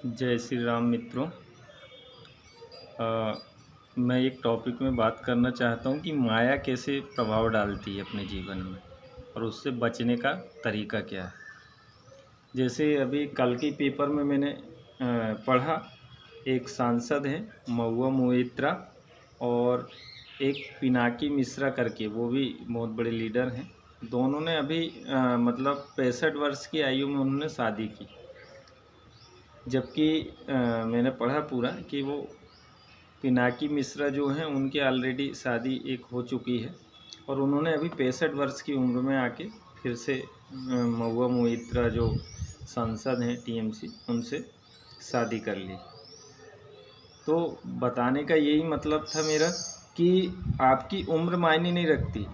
जय श्री राम मित्रों। मैं एक टॉपिक में बात करना चाहता हूँ कि माया कैसे प्रभाव डालती है अपने जीवन में और उससे बचने का तरीका क्या है। जैसे अभी कल के पेपर में मैंने पढ़ा, एक सांसद हैं महुआ मोइत्रा और एक पिनाकी मिश्रा करके, वो भी बहुत बड़े लीडर हैं। दोनों ने अभी मतलब 65 वर्ष की आयु में उन्होंने शादी की, जबकि मैंने पढ़ा पूरा कि वो पिनाकी मिश्रा जो हैं उनकी ऑलरेडी शादी एक हो चुकी है और उन्होंने अभी 65 वर्ष की उम्र में आके फिर से महुआ मोइत्रा जो सांसद हैं टीएमसी, उनसे शादी कर ली। तो बताने का यही मतलब था मेरा कि आपकी उम्र मायने नहीं रखती।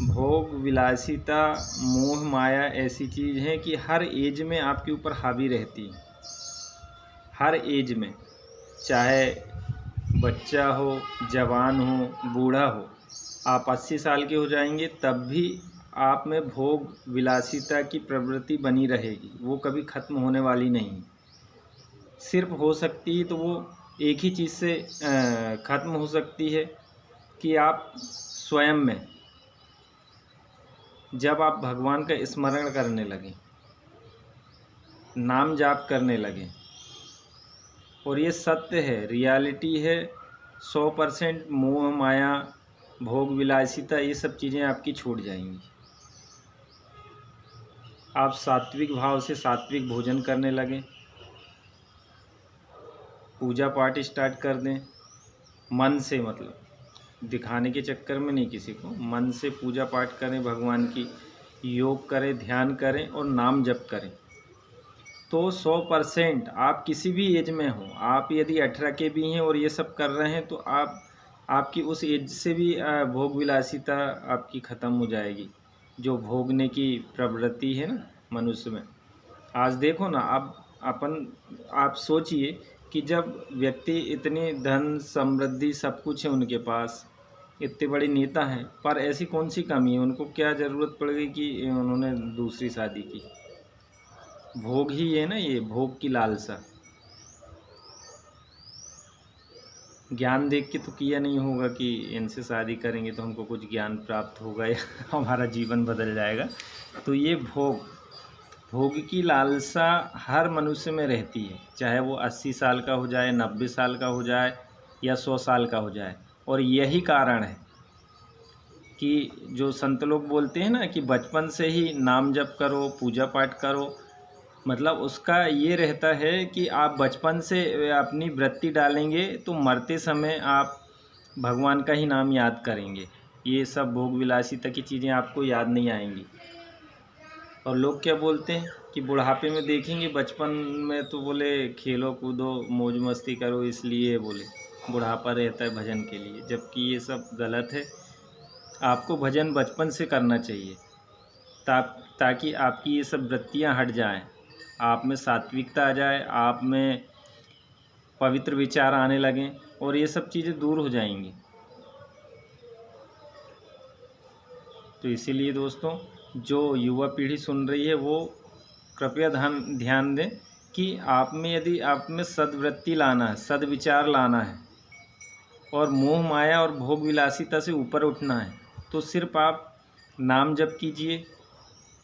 भोग विलासिता मोह माया ऐसी चीज़ है कि हर एज में आपके ऊपर हावी रहती है। हर एज में, चाहे बच्चा हो, जवान हो, बूढ़ा हो, आप 80 साल के हो जाएंगे तब भी आप में भोग विलासिता की प्रवृत्ति बनी रहेगी, वो कभी ख़त्म होने वाली नहीं। सिर्फ हो सकती है तो वो एक ही चीज़ से ख़त्म हो सकती है कि आप स्वयं में, जब आप भगवान का स्मरण करने लगें, नाम जाप करने लगें। और ये सत्य है, रियलिटी है। 100% मोह माया भोग विलासिता ये सब चीज़ें आपकी छूट जाएंगी। आप सात्विक भाव से सात्विक भोजन करने लगें, पूजा पाठ स्टार्ट कर दें मन से, मतलब दिखाने के चक्कर में नहीं, किसी को मन से पूजा पाठ करें, भगवान की योग करें, ध्यान करें और नाम जप करें। तो 100% आप किसी भी एज में हो, आप यदि 18 के भी हैं और ये सब कर रहे हैं तो आपकी उस एज से भी भोग विलासिता आपकी ख़त्म हो जाएगी, जो भोगने की प्रवृत्ति है ना मनुष्य में। आज देखो ना, आप सोचिए कि जब व्यक्ति इतनी धन समृद्धि सब कुछ है उनके पास, इतने बड़े नेता हैं, पर ऐसी कौन सी कमी है, उनको क्या ज़रूरत पड़ गई कि उन्होंने दूसरी शादी की। भोग ही है ना, ये भोग की लालसा। ज्ञान देख के तो किया नहीं होगा कि इनसे शादी करेंगे तो हमको कुछ ज्ञान प्राप्त होगा या हमारा जीवन बदल जाएगा। तो ये भोग की लालसा हर मनुष्य में रहती है, चाहे वो 80 साल का हो जाए, 90 साल का हो जाए या 100 साल का हो जाए। और यही कारण है कि जो संत लोग बोलते हैं ना कि बचपन से ही नाम जप करो, पूजा पाठ करो, मतलब उसका ये रहता है कि आप बचपन से अपनी वृत्ति डालेंगे तो मरते समय आप भगवान का ही नाम याद करेंगे। ये सब भोग विलासिता की चीज़ें आपको याद नहीं आएंगी। और लोग क्या बोलते हैं कि बुढ़ापे में देखेंगे, बचपन में तो बोले खेलो कूदो मौज मस्ती करो, इसलिए बोले बुढ़ापा रहता है भजन के लिए, जबकि ये सब गलत है। आपको भजन बचपन से करना चाहिए ताकि आपकी ये सब वृत्तियाँ हट जाएं, आप में सात्विकता आ जाए, आप में पवित्र विचार आने लगें और ये सब चीज़ें दूर हो जाएंगी। तो इसीलिए दोस्तों, जो युवा पीढ़ी सुन रही है वो कृपया ध्यान दें कि आप में, यदि आप में सद्वृत्ति लाना है, सद्विचार लाना है और मोह माया और भोग विलासिता से ऊपर उठना है, तो सिर्फ आप नाम जप कीजिए,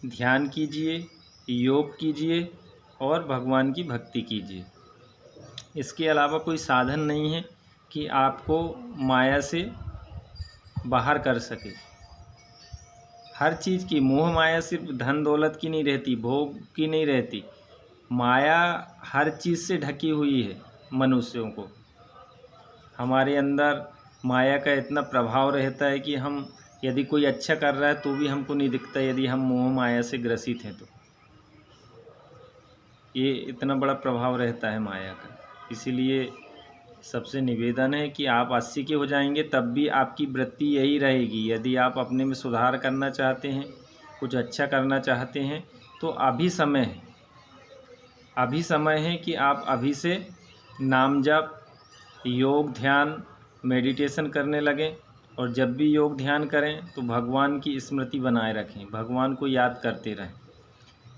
ध्यान कीजिए, योग कीजिए और भगवान की भक्ति कीजिए। इसके अलावा कोई साधन नहीं है कि आपको माया से बाहर कर सके। हर चीज़ की मोह माया सिर्फ धन दौलत की नहीं रहती, भोग की नहीं रहती। माया हर चीज़ से ढकी हुई है मनुष्यों को। हमारे अंदर माया का इतना प्रभाव रहता है कि हम, यदि कोई अच्छा कर रहा है तो भी हमको नहीं दिखता, यदि हम मोह माया से ग्रसित हैं तो। ये इतना बड़ा प्रभाव रहता है माया का। इसीलिए सबसे निवेदन है कि आप 80 के हो जाएंगे तब भी आपकी वृत्ति यही रहेगी। यदि आप अपने में सुधार करना चाहते हैं, कुछ अच्छा करना चाहते हैं, तो अभी समय है कि आप अभी से नाम जप, योग, ध्यान, मेडिटेशन करने लगें। और जब भी योग ध्यान करें तो भगवान की स्मृति बनाए रखें, भगवान को याद करते रहें।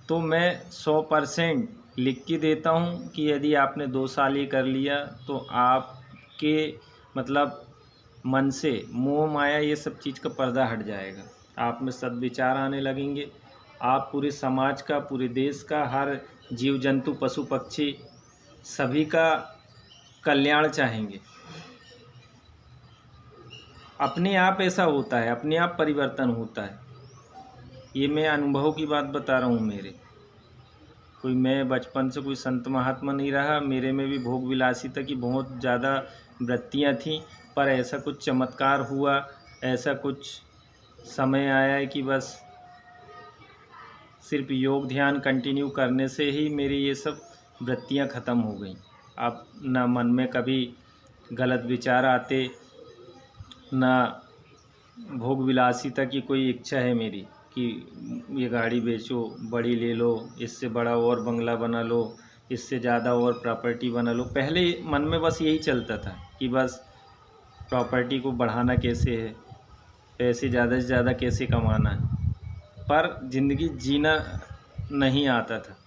तो मैं 100% लिख के देता हूँ कि यदि आपने 2 साल ये कर लिया तो आपके मतलब मन से मोह माया ये सब चीज़ का पर्दा हट जाएगा, आप में सद्विचार आने लगेंगे, आप पूरे समाज का, पूरे देश का, हर जीव जंतु पशु पक्षी सभी का कल्याण चाहेंगे। अपने आप ऐसा होता है, अपने आप परिवर्तन होता है। ये मैं अनुभव की बात बता रहा हूँ मेरे। कोई मैं बचपन से कोई संत महात्मा नहीं रहा, मेरे में भी भोग विलासिता की बहुत ज़्यादा वृत्तियाँ थीं, पर ऐसा कुछ चमत्कार हुआ, ऐसा कुछ समय आया है कि बस सिर्फ योग ध्यान कंटिन्यू करने से ही मेरी ये सब वृत्तियाँ ख़त्म हो गई। अब ना मन में कभी गलत विचार आते, ना भोग विलासिता की कोई इच्छा है मेरी कि ये गाड़ी बेचो, बड़ी ले लो, इससे बड़ा और बंगला बना लो, इससे ज़्यादा और प्रॉपर्टी बना लो। पहले मन में बस यही चलता था कि बस प्रॉपर्टी को बढ़ाना कैसे है, पैसे ज़्यादा से ज़्यादा कैसे कमाना है, पर ज़िंदगी जीना नहीं आता था।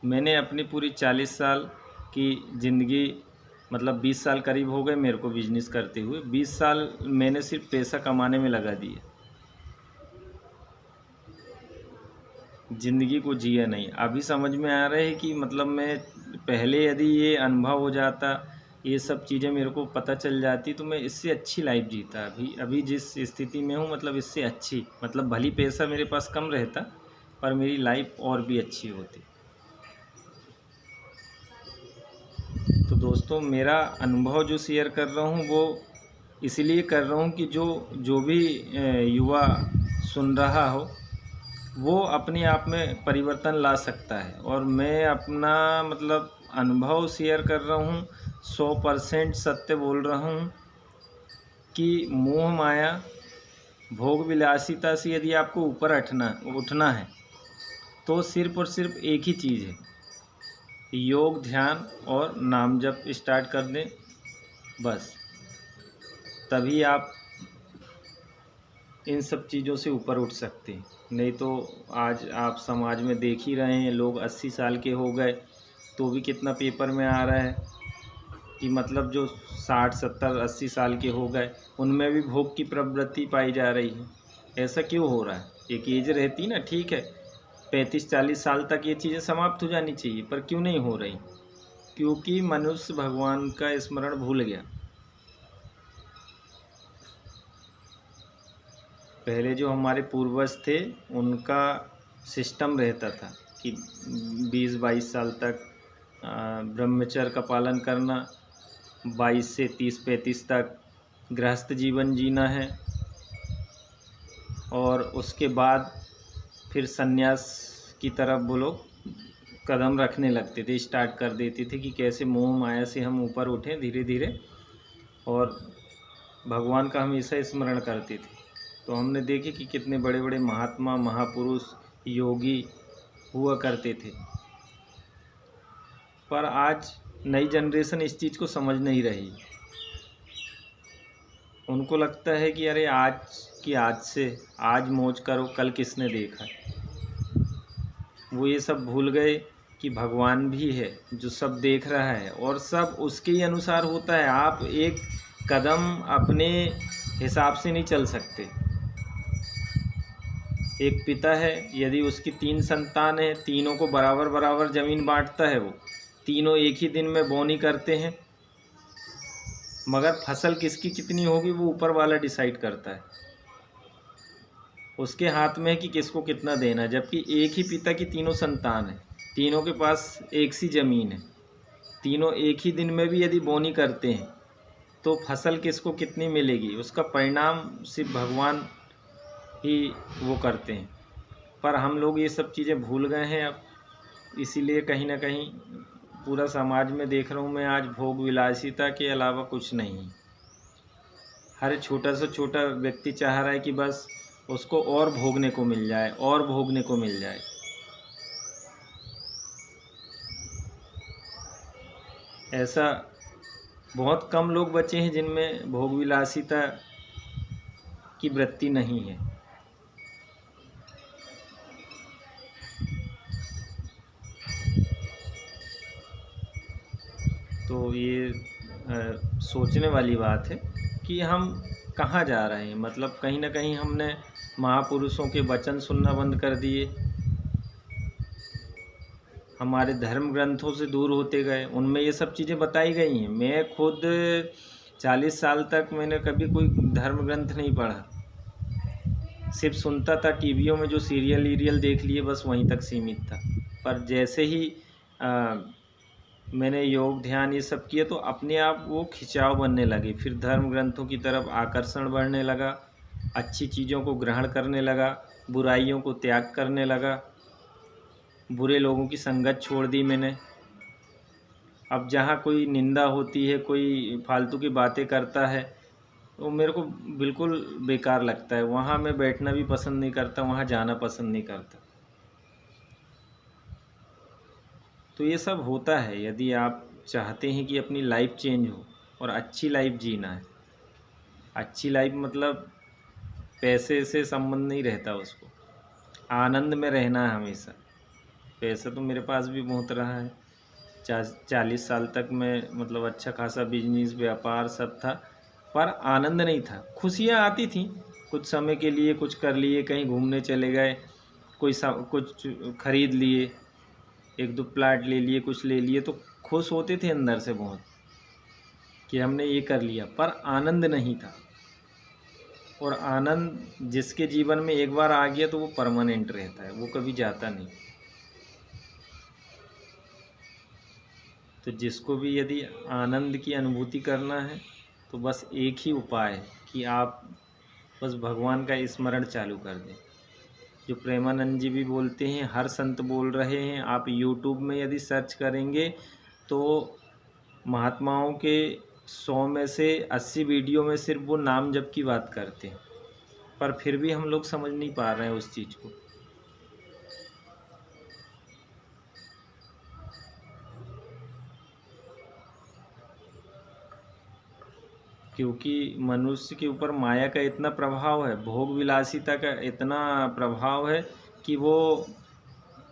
मैंने अपनी पूरी 40 साल की ज़िंदगी मतलब 20 साल करीब हो गए मेरे को बिजनेस करते हुए, 20 साल मैंने सिर्फ पैसा कमाने में लगा दिए, ज़िंदगी को जिया नहीं। अभी समझ में आ रहा है कि मतलब मैं पहले यदि ये अनुभव हो जाता, ये सब चीज़ें मेरे को पता चल जाती तो मैं इससे अच्छी लाइफ जीता। अभी जिस स्थिति में हूँ मतलब इससे अच्छी, मतलब भली पैसा मेरे पास कम रहता पर मेरी लाइफ और भी अच्छी होती। तो दोस्तों मेरा अनुभव जो शेयर कर रहा हूँ वो इसलिए कर रहा हूँ कि जो भी युवा सुन रहा हो वो अपने आप में परिवर्तन ला सकता है। और मैं अपना मतलब अनुभव शेयर कर रहा हूँ, 100% सत्य बोल रहा हूँ कि मोह माया भोग विलासिता से यदि आपको ऊपर उठना है तो सिर्फ़ और सिर्फ एक ही चीज़ है, योग ध्यान और नाम जप स्टार्ट कर दें, बस तभी आप इन सब चीज़ों से ऊपर उठ सकते हैं। नहीं तो आज आप समाज में देख ही रहे हैं, लोग 80 साल के हो गए तो भी कितना पेपर में आ रहा है कि मतलब जो 60 70 80 साल के हो गए उनमें भी भोग की प्रवृत्ति पाई जा रही है। ऐसा क्यों हो रहा है? एक एज रहती ना, ठीक है 35-40 साल तक ये चीज़ें समाप्त हो जानी चाहिए, पर क्यों नहीं हो रही? क्योंकि मनुष्य भगवान का स्मरण भूल गया। पहले जो हमारे पूर्वज थे उनका सिस्टम रहता था कि 20-22 साल तक ब्रह्मचर्य का पालन करना, 22 से 30-35 तक गृहस्थ जीवन जीना है और उसके बाद फिर संन्यास की तरफ वो लोग कदम रखने लगते थे, स्टार्ट कर देते थे कि कैसे मोह माया से हम ऊपर उठें धीरे धीरे और भगवान का हमेशा स्मरण करते थे। तो हमने देखे कि कितने बड़े बड़े महात्मा महापुरुष योगी हुआ करते थे, पर आज नई जनरेशन इस चीज़ को समझ नहीं रही। उनको लगता है कि अरे आज से आज मौज करो, कल किसने देखा। वो ये सब भूल गए कि भगवान भी है जो सब देख रहा है और सब उसके ही अनुसार होता है। आप एक कदम अपने हिसाब से नहीं चल सकते। एक पिता है, यदि उसकी 3 संतान है, तीनों को बराबर बराबर ज़मीन बांटता है, वो तीनों एक ही दिन में बोनी करते हैं, मगर फसल किसकी कितनी होगी वो ऊपर वाला डिसाइड करता है। उसके हाथ में है कि किसको कितना देना, जबकि एक ही पिता की तीनों संतान है, तीनों के पास एक सी ज़मीन है, तीनों एक ही दिन में भी यदि बोनी करते हैं तो फसल किसको कितनी मिलेगी उसका परिणाम सिर्फ भगवान ही वो करते हैं। पर हम लोग ये सब चीज़ें भूल गए हैं अब, इसीलिए कहीं ना कहीं पूरा समाज में देख रहा हूँ मैं आज भोग विलासिता के अलावा कुछ नहीं। हर छोटा से छोटा व्यक्ति चाह रहा है कि बस उसको और भोगने को मिल जाए और भोगने को मिल जाए। ऐसा बहुत कम लोग बचे हैं जिनमें भोग विलासिता की वृत्ति नहीं है। तो ये सोचने वाली बात है कि हम कहाँ जा रहे हैं। मतलब कहीं ना कहीं हमने महापुरुषों के वचन सुनना बंद कर दिए, हमारे धर्म ग्रंथों से दूर होते गए। उनमें ये सब चीज़ें बताई गई हैं। मैं खुद 40 साल तक मैंने कभी कोई धर्म ग्रंथ नहीं पढ़ा, सिर्फ सुनता था टीवियों में जो सीरियल वीरियल देख लिए, बस वहीं तक सीमित था। पर जैसे ही मैंने योग ध्यान ये सब किया तो अपने आप वो खिंचाव बनने लगे, फिर धर्म ग्रंथों की तरफ आकर्षण बढ़ने लगा, अच्छी चीज़ों को ग्रहण करने लगा, बुराइयों को त्याग करने लगा, बुरे लोगों की संगत छोड़ दी मैंने। अब जहाँ कोई निंदा होती है, कोई फालतू की बातें करता है, तो मेरे को बिल्कुल बेकार लगता है। वहाँ मैं बैठना भी पसंद नहीं करता, वहाँ जाना पसंद नहीं करता। तो ये सब होता है। यदि आप चाहते हैं कि अपनी लाइफ चेंज हो और अच्छी लाइफ जीना है, अच्छी लाइफ मतलब पैसे से संबंध नहीं रहता, उसको आनंद में रहना है हमेशा। पैसा तो मेरे पास भी बहुत रहा है, 40 साल तक मैं मतलब अच्छा खासा बिजनेस व्यापार सब था, पर आनंद नहीं था। खुशियाँ आती थी कुछ समय के लिए, कुछ कर लिए, कहीं घूमने चले गए, कुछ खरीद लिए, 1-2 प्लाट ले लिए, कुछ ले लिए, तो खुश होते थे अंदर से बहुत कि हमने ये कर लिया, पर आनंद नहीं था। और आनंद जिसके जीवन में एक बार आ गया तो वो परमानेंट रहता है, वो कभी जाता नहीं। तो जिसको भी यदि आनंद की अनुभूति करना है तो बस एक ही उपाय है कि आप बस भगवान का स्मरण चालू कर दें। जो प्रेमानंद जी भी बोलते हैं, हर संत बोल रहे हैं। आप यूट्यूब में यदि सर्च करेंगे तो महात्माओं के 100 में से 80 वीडियो में सिर्फ वो नाम जप की बात करते हैं, पर फिर भी हम लोग समझ नहीं पा रहे हैं उस चीज़ को। क्योंकि मनुष्य के ऊपर माया का इतना प्रभाव है, भोग विलासिता का इतना प्रभाव है कि वो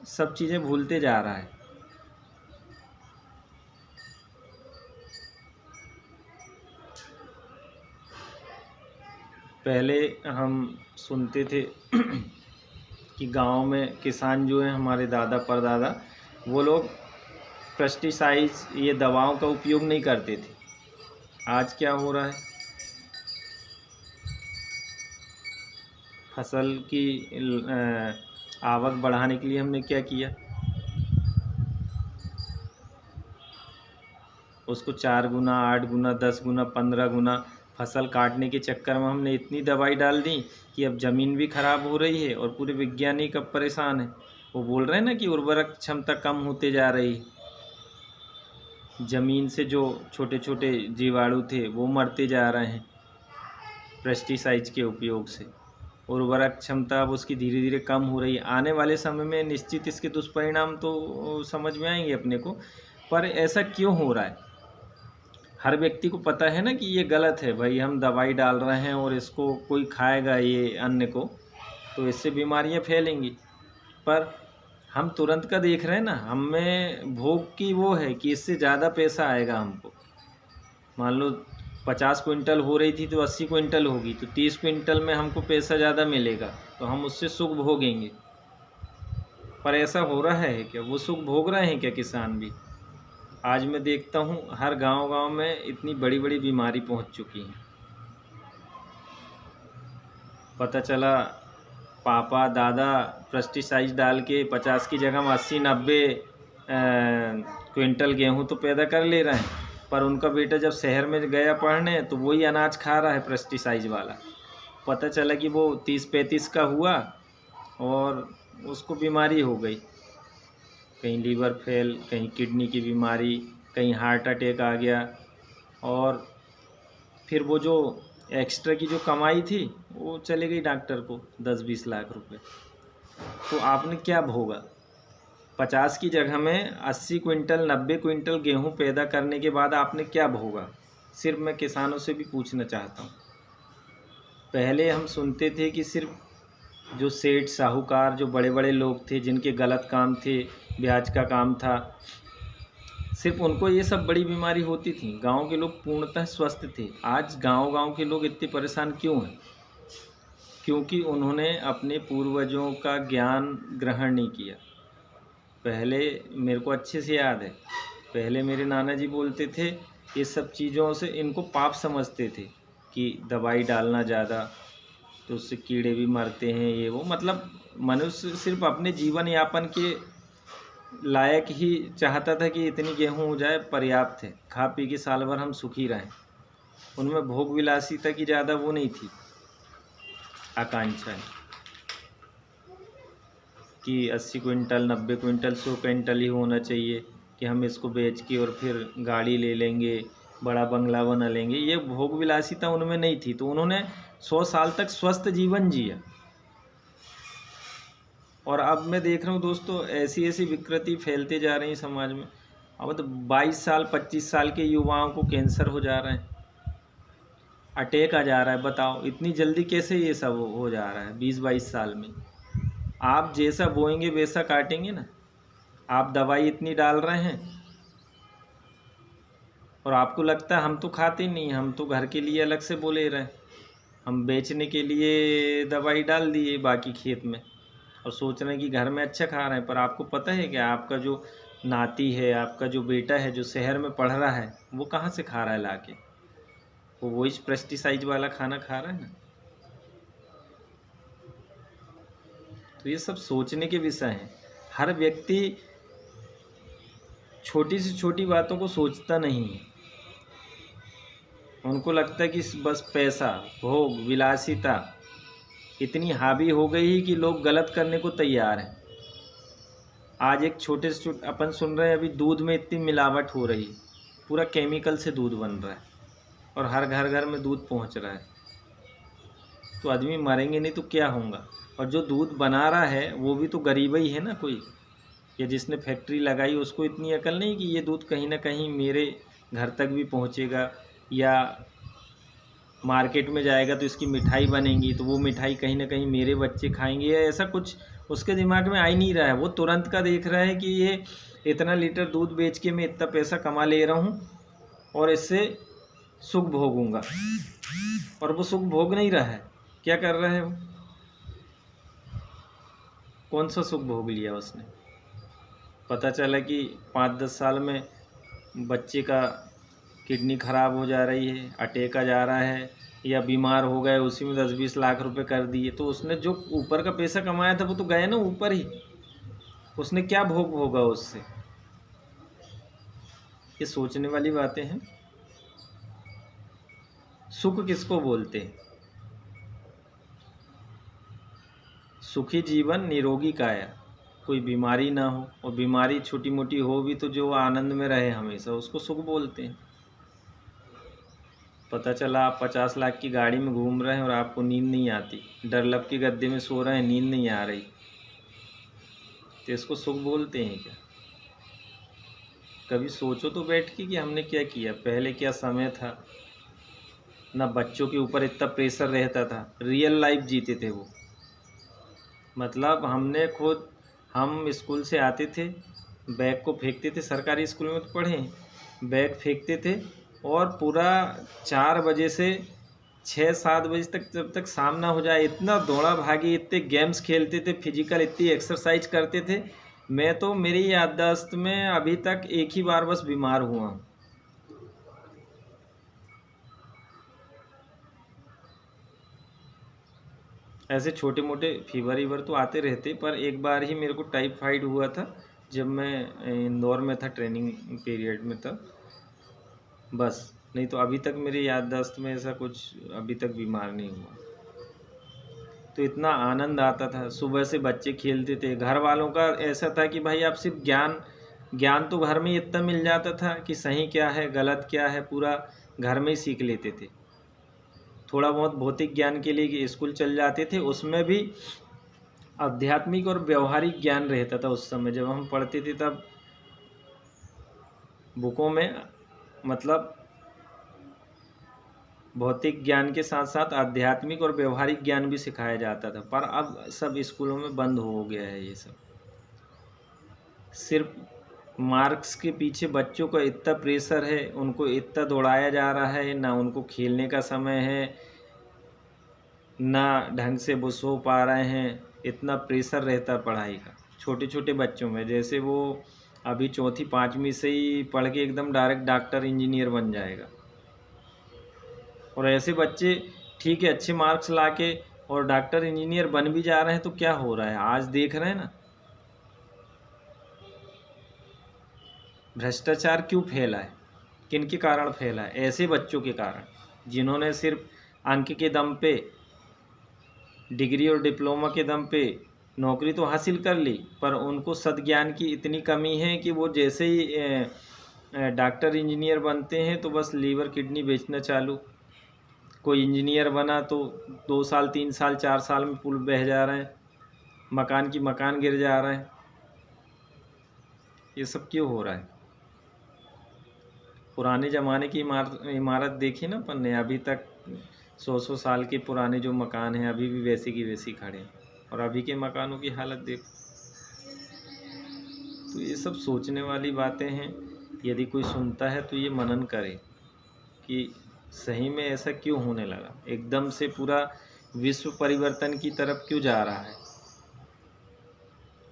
सब चीज़ें भूलते जा रहा है। पहले हम सुनते थे कि गांव में किसान जो हैं, हमारे दादा परदादा, वो लोग पेस्टिसाइड्स ये दवाओं का उपयोग नहीं करते थे। आज क्या हो रहा है, फसल की आवक बढ़ाने के लिए हमने क्या किया, उसको 4 गुना, 8 गुना, 10 गुना, 15 गुना फसल काटने के चक्कर में हमने इतनी दवाई डाल दी कि अब ज़मीन भी ख़राब हो रही है और पूरे वैज्ञानिक अब परेशान है। वो बोल रहे हैं ना कि उर्वरक क्षमता कम होते जा रही है, ज़मीन से जो छोटे छोटे जीवाणु थे वो मरते जा रहे हैं पेस्टिसाइड्स के उपयोग से। उर्वरक क्षमता अब उसकी धीरे धीरे कम हो रही है। आने वाले समय में निश्चित इसके दुष्परिणाम तो समझ में आएंगे अपने को, पर ऐसा क्यों हो रहा है? हर व्यक्ति को पता है ना कि ये गलत है भाई, हम दवाई डाल रहे हैं और इसको कोई खाएगा ये अन्न को तो इससे बीमारियां फैलेंगी। पर हम तुरंत का देख रहे हैं ना, हमें भोग की वो है कि इससे ज़्यादा पैसा आएगा हमको। मान लो 50 क्विंटल हो रही थी तो 80 क्विंटल होगी, तो 30 क्विंटल में हमको पैसा ज़्यादा मिलेगा, तो हम उससे सुख भोगेंगे। पर ऐसा हो रहा है क्या? वो सुख भोग रहे हैं क्या किसान भी? आज मैं देखता हूँ हर गांव में इतनी बड़ी बड़ी बीमारी पहुँच चुकी है। पता चला पापा दादा पेस्टिसाइड डाल के 50 की जगह में 80-90 क्विंटल गेहूँ तो पैदा कर ले रहे हैं, पर उनका बेटा जब शहर में गया पढ़ने तो वही अनाज खा रहा है पेस्टिसाइड वाला। पता चला कि वो 30-35 का हुआ और उसको बीमारी हो गई, कहीं लीवर फेल, कहीं किडनी की बीमारी, कहीं हार्ट अटैक आ गया। और फिर वो जो एक्स्ट्रा की जो कमाई थी वो चले गई डॉक्टर को 10-20 लाख रुपए। तो आपने क्या भोगा? 50 की जगह में 80 क्विंटल 90 क्विंटल गेहूं पैदा करने के बाद आपने क्या भोगा? सिर्फ मैं किसानों से भी पूछना चाहता हूँ। पहले हम सुनते थे कि सिर्फ जो सेठ साहूकार, जो बड़े बड़े लोग थे जिनके गलत काम थे, ब्याज का काम था, सिर्फ उनको ये सब बड़ी बीमारी होती थी। गांव के लोग पूर्णतः स्वस्थ थे। आज गांव-गांव के लोग इतने परेशान क्यों हैं? क्योंकि उन्होंने अपने पूर्वजों का ज्ञान ग्रहण नहीं किया। पहले मेरे को अच्छे से याद है, पहले मेरे नाना जी बोलते थे, ये सब चीज़ों से इनको पाप समझते थे कि दवाई डालना ज़्यादा तो उससे कीड़े भी मरते हैं, ये वो। मतलब मनुष्य सिर्फ अपने जीवन यापन के लायक ही चाहता था कि इतनी गेहूं हो जाए पर्याप्त है, खा पी के साल भर हम सुखी रहें। उनमें भोग विलासिता की ज़्यादा वो नहीं थी आकांक्षाएं कि 80 क्विंटल 90 क्विंटल 100 क्विंटल ही होना चाहिए कि हम इसको बेच के और फिर गाड़ी ले लेंगे, बड़ा बंगला बना लेंगे। ये भोग विलासिता उनमें नहीं थी, तो उन्होंने 100 साल तक स्वस्थ जीवन जिया। और अब मैं देख रहा हूँ दोस्तों, ऐसी ऐसी विकृति फैलते जा रही है समाज में। अब तो 22 साल 25 साल के युवाओं को कैंसर हो जा रहा है, अटैक आ जा रहा है। बताओ इतनी जल्दी कैसे ये सब हो जा रहा है 20-22 साल में। आप जैसा बोएंगे वैसा काटेंगे ना। आप दवाई इतनी डाल रहे हैं और आपको लगता है हम तो खाते नहीं, हम तो घर के लिए अलग से बोले रहे, हम बेचने के लिए दवाई डाल दिए बाकी खेत में और सोच रहे हैं कि घर में अच्छा खा रहे हैं। पर आपको पता है कि आपका जो नाती है, आपका जो बेटा है जो शहर में पढ़ रहा है, वो कहाँ से खा रहा है लाके? वो वही पेस्टिसाइड वाला खाना खा रहा है ना। तो ये सब सोचने के विषय हैं। हर व्यक्ति छोटी से छोटी बातों को सोचता नहीं है। उनको लगता है कि बस पैसा, भोग, विलासिता इतनी हावी हो गई कि लोग गलत करने को तैयार हैं। आज एक छोटे से अपन सुन रहे हैं, अभी दूध में इतनी मिलावट हो रही है, पूरा केमिकल से दूध बन रहा है और हर घर घर में दूध पहुंच रहा है। तो आदमी मरेंगे नहीं तो क्या होगा? और जो दूध बना रहा है वो भी तो गरीब ही है ना कोई, या जिसने फैक्ट्री लगाई उसको इतनी अकल नहीं कि ये दूध कहीं ना कहीं मेरे घर तक भी पहुंचेगा, या मार्केट में जाएगा तो इसकी मिठाई बनेगी तो वो मिठाई कहीं ना कहीं मेरे बच्चे खाएंगे, या ऐसा कुछ उसके दिमाग में आ ही नहीं रहा है। वो तुरंत का देख रहा है कि ये इतना लीटर दूध बेच के मैं इतना पैसा कमा ले रहा हूँ और इससे सुख भोगूंगा। और वो सुख भोग नहीं रहा है। क्या कर रहा है वो? कौन सा सुख भोग लिया उसने? पता चला कि 5-10 साल में बच्चे का किडनी खराब हो जा रही है, अटैक आ जा रहा है, या बीमार हो गए, उसी में 10-20 लाख रुपए कर दिए। तो उसने जो ऊपर का पैसा कमाया था वो तो गया ना ऊपर ही। उसने क्या भोग भोगा उससे? ये सोचने वाली बातें हैं। सुख किसको बोलते हैं? सुखी जीवन, निरोगी काया, कोई बीमारी ना हो, और बीमारी छोटी मोटी हो भी तो जो आनंद में रहे हमेशा, उसको सुख बोलते हैं। पता चला आप 50 लाख की गाड़ी में घूम रहे हैं और आपको नींद नहीं आती, डरलब के गद्दे में सो रहे हैं, नींद नहीं आ रही, तो इसको सुख बोलते हैं क्या? कभी सोचो तो बैठ के कि हमने क्या किया, पहले क्या समय था, ना बच्चों के ऊपर इतना प्रेशर रहता था, रियल लाइफ जीते थे वो। मतलब हमने खुद, हम स्कूल से आते थे, बैग को फेंकते थे, सरकारी स्कूल में तो पढ़े, बैग फेंकते थे और पूरा 4 बजे से 6-7 बजे तक, जब तक शाम ना हो जाए, इतना दौड़ा भागी, इतने गेम्स खेलते थे, फिजिकल इतनी एक्सरसाइज करते थे। मैं तो, मेरी याददाश्त में अभी तक एक ही बार बस बीमार हुआ हूँ। ऐसे छोटे मोटे फीवर वीवर तो आते रहते, पर एक बार ही मेरे को टाइफाइड हुआ था जब मैं इंदौर में था, ट्रेनिंग पीरियड में था बस। नहीं तो अभी तक मेरी याददाश्त में ऐसा कुछ अभी तक बीमार नहीं हुआ। तो इतना आनंद आता था, सुबह से बच्चे खेलते थे। घर वालों का ऐसा था कि भाई आप सिर्फ ज्ञान तो घर में इतना मिल जाता था कि सही क्या है गलत क्या है पूरा घर में ही सीख लेते थे। थोड़ा बहुत भौतिक ज्ञान के लिए स्कूल चल जाते थे, उसमें भी आध्यात्मिक और व्यवहारिक ज्ञान रहता था। उस समय जब हम पढ़ते थे तब बुकों में मतलब भौतिक ज्ञान के साथ साथ आध्यात्मिक और व्यवहारिक ज्ञान भी सिखाया जाता था, पर अब सब स्कूलों में बंद हो गया है ये सब। सिर्फ मार्क्स के पीछे बच्चों का इतना प्रेशर है, उनको इतना दौड़ाया जा रहा है, ना उनको खेलने का समय है, ना ढंग से वो सो पा रहे हैं, इतना प्रेशर रहता है पढ़ाई का छोटे छोटे बच्चों में। जैसे वो अभी चौथी पाँचवीं से ही पढ़ के एकदम डायरेक्ट डॉक्टर इंजीनियर बन जाएगा। और ऐसे बच्चे ठीक है अच्छे मार्क्स लाके और डॉक्टर इंजीनियर बन भी जा रहे हैं, तो क्या हो रहा है आज देख रहे हैं ना, भ्रष्टाचार क्यों फैला है, किन के कारण फैला है? ऐसे बच्चों के कारण, जिन्होंने सिर्फ अंक के दम पे, डिग्री और डिप्लोमा के दम पे नौकरी तो हासिल कर ली, पर उनको सद्ज्ञान की इतनी कमी है कि वो जैसे ही डॉक्टर इंजीनियर बनते हैं तो बस लीवर किडनी बेचना चालू। कोई इंजीनियर बना तो 2 साल 3 साल 4 साल में पुल बह जा रहे हैं, मकान की मकान गिर जा रहे हैं। ये सब क्यों हो रहा है? पुराने ज़माने की इमारत देखी ना अपन ने, अभी तक 100 साल के पुराने जो मकान हैं अभी भी वैसे की वैसी खड़े हैं, और अभी के मकानों की हालत देखो। तो ये सब सोचने वाली बातें हैं। यदि कोई सुनता है तो ये मनन करे कि सही में ऐसा क्यों होने लगा, एकदम से पूरा विश्व परिवर्तन की तरफ क्यों जा रहा है।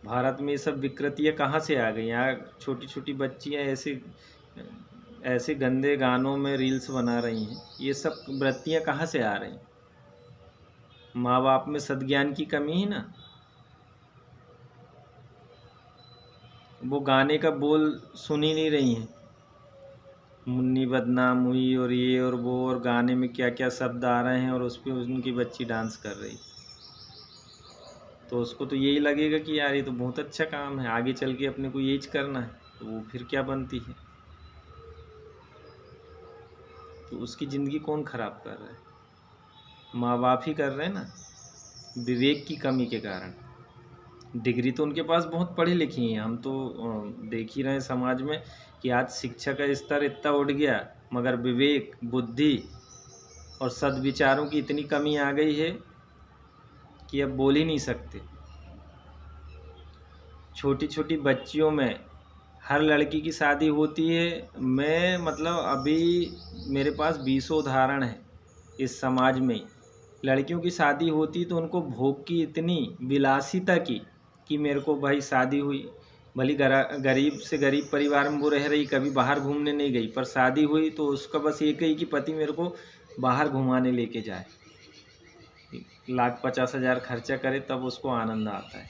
भारत में ये सब विकृतियाँ कहाँ से आ गई? यहाँ छोटी छोटी बच्चियाँ ऐसे गंदे गानों में रील्स बना रही हैं। ये सब वृत्तियाँ कहाँ से आ रही? माँ बाप में सद्ज्ञान की कमी है ना। वो गाने का बोल सुन ही नहीं रही हैं, मुन्नी बदनाम हुई और ये और वो, और गाने में क्या क्या शब्द आ रहे हैं, और उस पर उनकी बच्ची डांस कर रही। तो उसको तो यही लगेगा कि यार ये तो बहुत अच्छा काम है, आगे चल के अपने को यही करना है, तो वो फिर क्या बनती है? तो उसकी ज़िंदगी कौन ख़राब कर रहा है? माँ बाप ही कर रहे हैं ना, विवेक की कमी के कारण। डिग्री तो उनके पास बहुत पढ़ी लिखी हैं, हम तो देख ही रहे हैं समाज में कि आज शिक्षा का स्तर इतना उठ गया, मगर विवेक, बुद्धि और सद्विचारों की इतनी कमी आ गई है कि अब बोल ही नहीं सकते। छोटी छोटी बच्चियों में हर लड़की की शादी होती है। मैं मतलब अभी मेरे पास 20 उदाहरण हैं इस समाज में। लड़कियों की शादी होती तो उनको भोग की इतनी विलासिता की कि मेरे को भाई शादी हुई, भली गरीब से गरीब परिवार में वो रह रही, कभी बाहर घूमने नहीं गई, पर शादी हुई तो उसका बस एक ही कि पति मेरे को बाहर घुमाने लेके जाए, 1,50,000 खर्चा करे तब उसको आनंद आता है।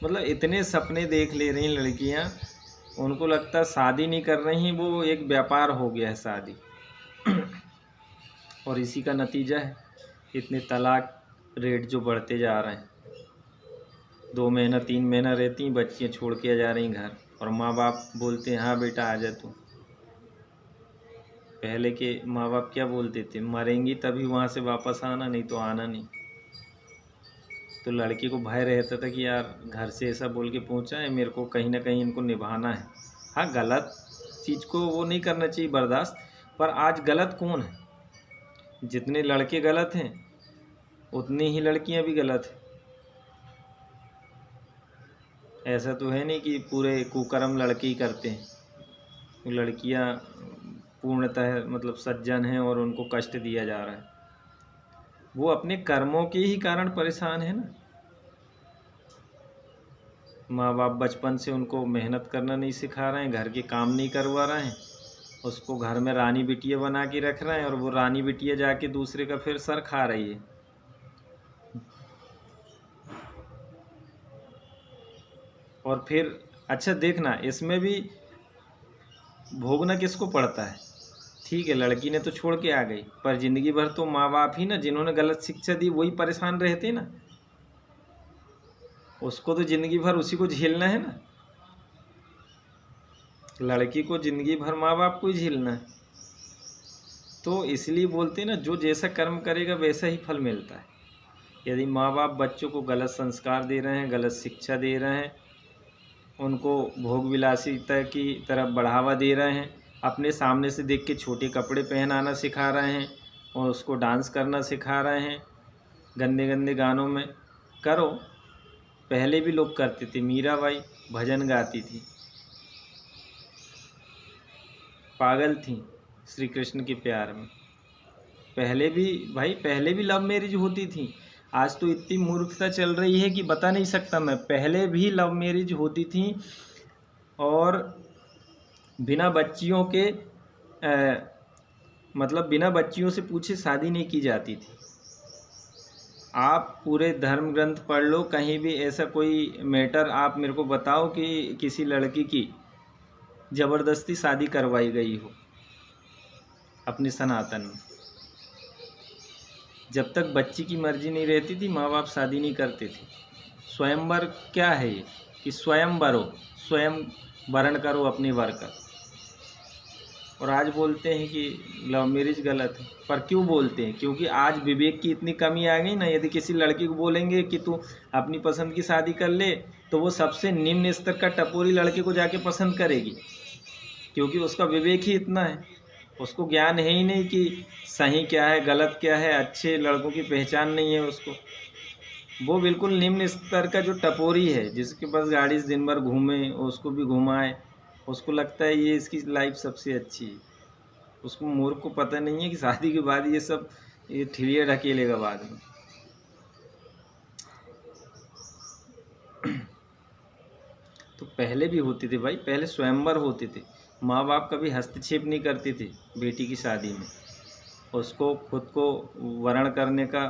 मतलब इतने सपने देख ले रही लड़कियां, उनको लगता है शादी नहीं कर रही, वो एक व्यापार हो गया है शादी। और इसी का नतीजा है इतने तलाक रेट जो बढ़ते जा रहे हैं। 2 महीना 3 महीना रहती हैं बच्चियाँ, छोड़ के आ जा रही घर, और माँ बाप बोलते हैं हाँ बेटा आ जा तू। पहले के माँ बाप क्या बोलते थे, मरेंगी तभी वहाँ से वापस आना, नहीं तो आना नहीं। तो लड़की को भय रहता था कि यार घर से ऐसा बोल के पहुँचा है, मेरे को कहीं ना कहीं इनको निभाना है। हाँ, गलत चीज़ को वो नहीं करना चाहिए बर्दाश्त, पर आज गलत कौन है? जितने लड़के गलत हैं उतनी ही लड़कियां भी गलत हैं। ऐसा तो है नहीं कि पूरे कुकर्म लड़के ही करते हैं। लड़कियां पूर्णतः मतलब सज्जन हैं और उनको कष्ट दिया जा रहा है। वो अपने कर्मों के ही कारण परेशान है ना। माँ बाप बचपन से उनको मेहनत करना नहीं सिखा रहे हैं, घर के काम नहीं करवा रहे हैं, उसको घर में रानी बिटिया बना के रख रहे हैं, और वो रानी बिटिया जाके दूसरे का फिर सर खा रही है। और फिर अच्छा देखना, इसमें भी भोगना किसको पड़ता है? ठीक है लड़की ने तो छोड़ के आ गई, पर ज़िंदगी भर तो माँ बाप ही ना, जिन्होंने गलत शिक्षा दी वही परेशान रहते ना। उसको तो ज़िंदगी भर उसी को झेलना है ना। लड़की को ज़िंदगी भर माँ बाप को ही झेलना है। तो इसलिए बोलते हैं ना, जो जैसा कर्म करेगा वैसा ही फल मिलता है। यदि माँ बाप बच्चों को गलत संस्कार दे रहे हैं, गलत शिक्षा दे रहे हैं, उनको भोग विलासिता की तरफ बढ़ावा दे रहे हैं, अपने सामने से देख के छोटे कपड़े पहनाना सिखा रहे हैं और उसको डांस करना सिखा रहे हैं गंदे गंदे गानों में, करो, पहले भी लोग करते थे। मीराबाई भजन गाती थी, पागल थी श्री कृष्ण के प्यार में। पहले भी भाई, पहले भी लव मैरिज होती थी। आज तो इतनी मूर्खता चल रही है कि बता नहीं सकता मैं। पहले भी लव मैरिज होती थी और बिना बच्चियों के मतलब बिना बच्चियों से पूछे शादी नहीं की जाती थी। आप पूरे धर्म ग्रंथ पढ़ लो, कहीं भी ऐसा कोई मैटर आप मेरे को बताओ कि किसी लड़की की ज़बरदस्ती शादी करवाई गई हो अपने सनातन में। जब तक बच्ची की मर्जी नहीं रहती थी, माँ बाप शादी नहीं करते थे। स्वयंवर क्या है ये कि स्वयं वरो, स्वयं वरण करो अपने वर का। और आज बोलते हैं कि लव मैरिज गलत है। पर क्यों बोलते हैं? क्योंकि आज विवेक की इतनी कमी आ गई ना। यदि किसी लड़की को बोलेंगे कि तू अपनी पसंद की शादी कर ले, तो वो सबसे निम्न स्तर का टपोरी लड़के को जाके पसंद करेगी, क्योंकि उसका विवेक ही इतना है। उसको ज्ञान है ही नहीं कि सही क्या है, गलत क्या है, अच्छे लड़कों की पहचान नहीं है उसको। वो बिल्कुल निम्न स्तर का जो टपोरी है, जिसके पास गाड़ी से दिन भर घूमे, उसको भी घुमाए, उसको लगता है ये इसकी लाइफ सबसे अच्छी है। उसको मूर्ख को पता नहीं है कि शादी के बाद ये सब ये ठिलिया ढकेलेगा बाद में। तो पहले भी होते थे भाई, पहले स्वयंवर होते थे। माँ बाप कभी हस्तक्षेप नहीं करते थे बेटी की शादी में। उसको खुद को वर्ण करने का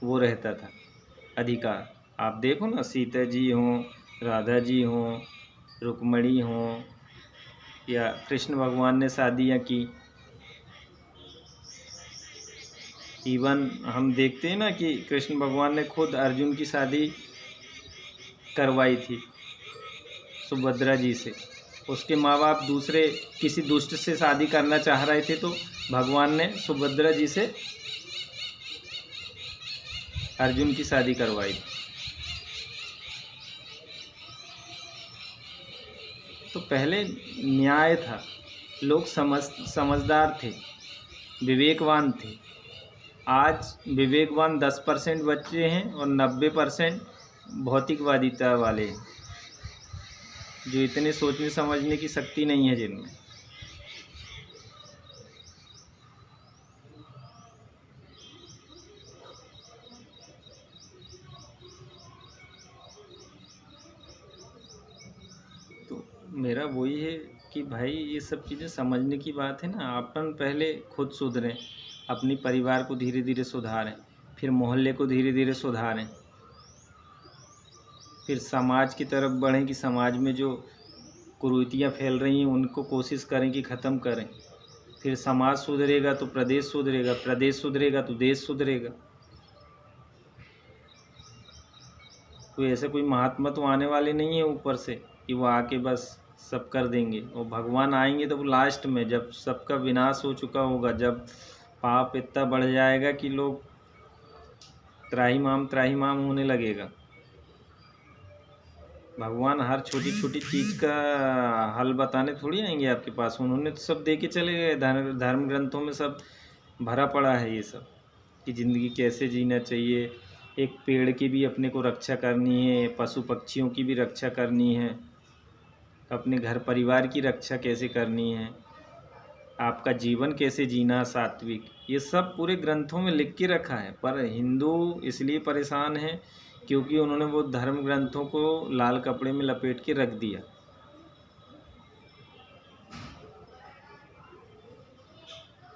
वो रहता था अधिकार। आप देखो ना, सीता जी हों, राधा जी हों, रुक्मणी हों, या कृष्ण भगवान ने शादियाँ की। इवन हम देखते हैं ना कि कृष्ण भगवान ने खुद अर्जुन की शादी करवाई थी सुभद्रा जी से। उसके माँ बाप दूसरे किसी दुष्ट से शादी करना चाह रहे थे, तो भगवान ने सुभद्रा जी से अर्जुन की शादी करवाई थी। तो पहले न्याय था, लोग समझदार थे, विवेकवान थे। आज विवेकवान 10% बच्चे हैं और 90% भौतिकवादिता वाले हैं, जो इतने सोचने समझने की शक्ति नहीं है जिनमें। तो मेरा वही है कि भाई ये सब चीज़ें समझने की बात है ना। अपन पहले खुद सुधरें, अपनी परिवार को धीरे धीरे सुधारें, फिर मोहल्ले को धीरे धीरे सुधारें, फिर समाज की तरफ बढ़ें कि समाज में जो कुरीतियाँ फैल रही हैं उनको कोशिश करें कि ख़त्म करें। फिर समाज सुधरेगा तो प्रदेश सुधरेगा, प्रदेश सुधरेगा तो देश सुधरेगा। कोई ऐसे कोई महात्मा तो आने वाले नहीं है ऊपर से कि वो आके बस सब कर देंगे। और भगवान आएंगे तो वो लास्ट में, जब सबका विनाश हो चुका होगा, जब पाप इतना बढ़ जाएगा कि लोग त्राहिमाम होने लगेगा। भगवान हर छोटी छोटी चीज़ का हल बताने थोड़ी आएंगे आपके पास। उन्होंने तो सब दे के चले गए। धर्म ग्रंथों में सब भरा पड़ा है ये सब, कि ज़िंदगी कैसे जीना चाहिए। एक पेड़ की भी अपने को रक्षा करनी है, पशु पक्षियों की भी रक्षा करनी है, अपने घर परिवार की रक्षा कैसे करनी है, आपका जीवन कैसे जीना सात्विक, ये सब पूरे ग्रंथों में लिख के रखा है। पर हिंदू इसलिए परेशान है क्योंकि उन्होंने वो धर्म ग्रंथों को लाल कपड़े में लपेट के रख दिया।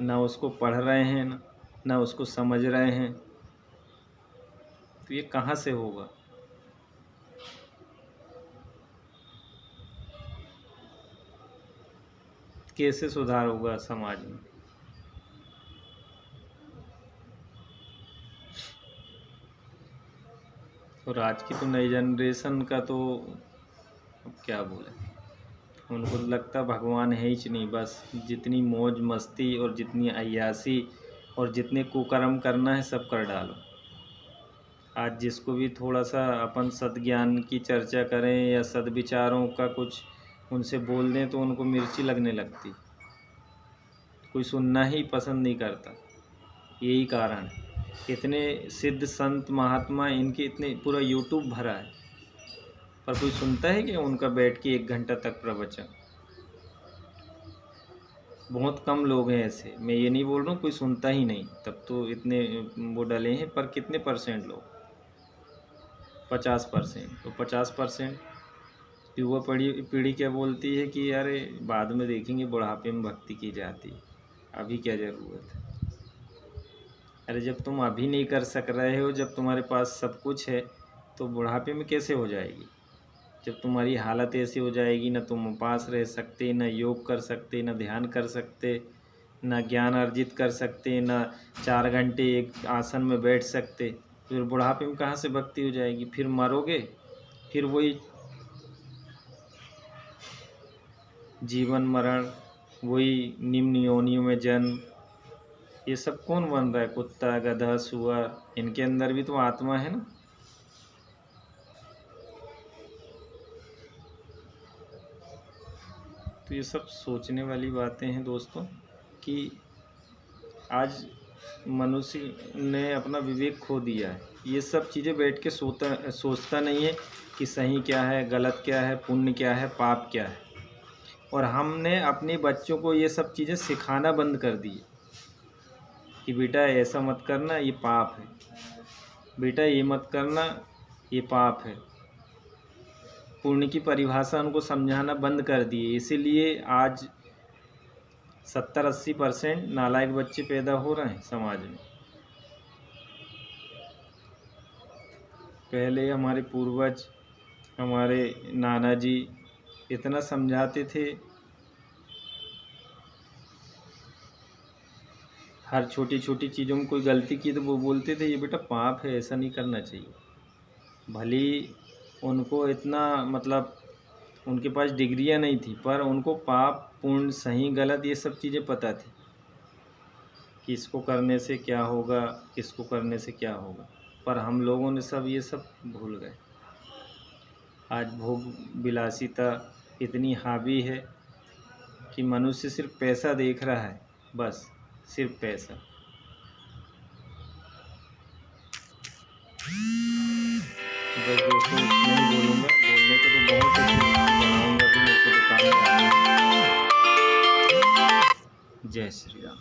ना उसको पढ़ रहे हैं, ना उसको समझ रहे हैं। तो ये कहाँ से होगा? कैसे सुधार होगा समाज में? और आज की तो नई जनरेशन का तो अब क्या बोले। उनको तो लगता भगवान है ही नहीं। बस जितनी मौज मस्ती और जितनी अय्यासी और जितने कुकर्म करना है सब कर डालो। आज जिसको भी थोड़ा सा अपन सद्ज्ञान की चर्चा करें या सद्विचारों का कुछ उनसे बोल दें तो उनको मिर्ची लगने लगती। कोई सुनना ही पसंद नहीं करता। यही कारण है। इतने सिद्ध संत महात्मा, इनके इतने पूरा यूट्यूब भरा है, पर कोई सुनता है कि उनका बैठ के 1 घंटा तक प्रवचन? बहुत कम लोग हैं ऐसे। मैं ये नहीं बोल रहा हूँ कोई सुनता ही नहीं, तब तो इतने वो डले हैं, पर कितने परसेंट लोग? 50%। तो 50% युवा पीढ़ी पीढ़ी क्या बोलती है कि अरे बाद में देखेंगे, बुढ़ापे में भक्ति की जाती है, अभी क्या ज़रूरत है। अरे जब तुम अभी नहीं कर सक रहे हो, जब तुम्हारे पास सब कुछ है, तो बुढ़ापे में कैसे हो जाएगी? जब तुम्हारी हालत ऐसी हो जाएगी, ना तुम उपास रह सकते, ना योग कर सकते, ना ध्यान कर सकते, ना ज्ञान अर्जित कर सकते, ना 4 घंटे एक आसन में बैठ सकते, फिर बुढ़ापे में कहाँ से भक्ति हो जाएगी? फिर मरोगे, फिर वही जीवन मरण, वही निम्न योनियों में जन्म। ये सब कौन बन रहा है? कुत्ता, गधा, सुअर, इनके अंदर भी तो आत्मा है ना। तो ये सब सोचने वाली बातें हैं दोस्तों, कि आज मनुष्य ने अपना विवेक खो दिया है। ये सब चीज़ें बैठ के सोचता नहीं है कि सही क्या है, गलत क्या है, पुण्य क्या है, पाप क्या है। और हमने अपने बच्चों को ये सब चीज़ें सिखाना बंद कर दी कि बेटा ऐसा मत करना, ये पाप है, बेटा ये मत करना, ये पाप है। पुण्य की परिभाषा उनको समझाना बंद कर दिए। इसीलिए आज 70-80% नालायक बच्चे पैदा हो रहे हैं समाज में। पहले हमारे पूर्वज, हमारे नाना जी इतना समझाते थे, हर छोटी छोटी चीज़ों में कोई गलती की तो वो बोलते थे ये बेटा पाप है, ऐसा नहीं करना चाहिए। भली उनको इतना मतलब उनके पास डिग्रियां नहीं थी, पर उनको पाप पुण्य सही गलत ये सब चीज़ें पता थी कि इसको करने से क्या होगा, किसको करने से क्या होगा। पर हम लोगों ने सब ये सब भूल गए। आज भोग विलासिता इतनी हावी है कि मनुष्य सिर्फ पैसा देख रहा है, बस सिर्फ पैसा। बस दोस्तों इतना ही बोलूँगा, बोलने को तो बहुत है, बनाऊँगा भी, मेरे को तो काम करना है। जय श्री राम।